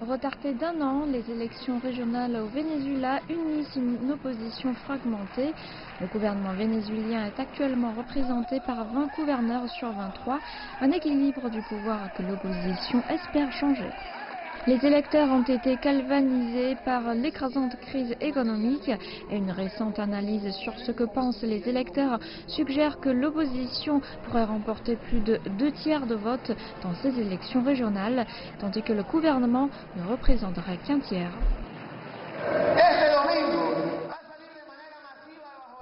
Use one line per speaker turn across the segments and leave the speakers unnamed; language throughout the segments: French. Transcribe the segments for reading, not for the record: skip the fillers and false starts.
Retardées d'un an, les élections régionales au Venezuela unissent une opposition fragmentée. Le gouvernement vénézuélien est actuellement représenté par 20 gouverneurs sur 23, un équilibre du pouvoir que l'opposition espère changer. Les électeurs ont été galvanisés par l'écrasante crise économique et une récente analyse sur ce que pensent les électeurs suggère que l'opposition pourrait remporter plus de 2/3 de vote dans ces élections régionales, tandis que le gouvernement ne représenterait qu'un tiers.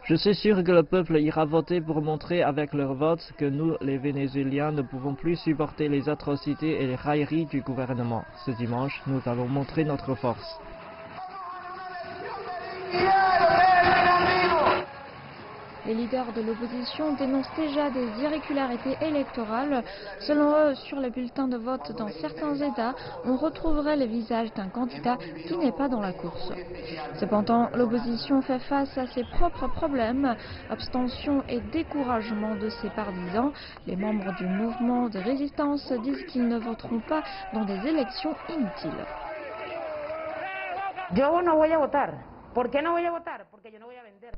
Je suis sûr que le peuple ira voter pour montrer avec leur vote que nous, les Vénézuéliens, ne pouvons plus supporter les atrocités et les railleries du gouvernement. Ce dimanche, nous allons montrer notre force.
Les leaders de l'opposition dénoncent déjà des irrégularités électorales. Selon eux, sur les bulletins de vote dans certains États, on retrouverait le visage d'un candidat qui n'est pas dans la course. Cependant, l'opposition fait face à ses propres problèmes, abstention et découragement de ses partisans. Les membres du mouvement de résistance disent qu'ils ne voteront pas dans des élections inutiles.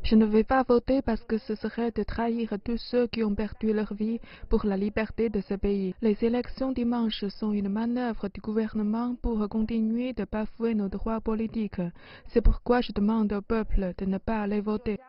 Je ne vais pas voter parce que ce serait de trahir tous ceux qui ont perdu leur vie pour la liberté de ce pays. Les élections dimanche sont une manœuvre du gouvernement pour continuer de bafouer nos droits politiques. C'est pourquoi je demande au peuple de ne pas aller voter.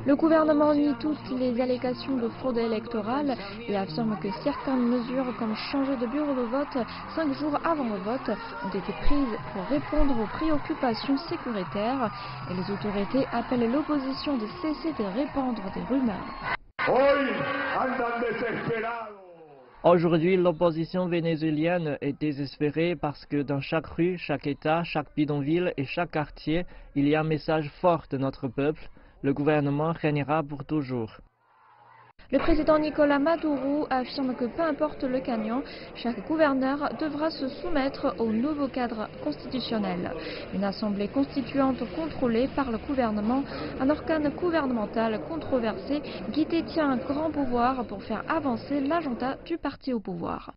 Le gouvernement nie toutes les allégations de fraude électorale et affirme que certaines mesures comme changer de bureau de vote 5 jours avant le vote ont été prises pour répondre aux préoccupations sécuritaires et les autorités appellent l'opposition de cesser de répandre des rumeurs.
Aujourd'hui, l'opposition vénézuélienne est désespérée parce que dans chaque rue, chaque État, chaque bidonville et chaque quartier, il y a un message fort de notre peuple. Le gouvernement régnera pour toujours.
Le président Nicolás Maduro affirme que peu importe le gagnant, chaque gouverneur devra se soumettre au nouveau cadre constitutionnel. Une assemblée constituante contrôlée par le gouvernement, un organe gouvernemental controversé qui détient un grand pouvoir pour faire avancer l'agenda du parti au pouvoir.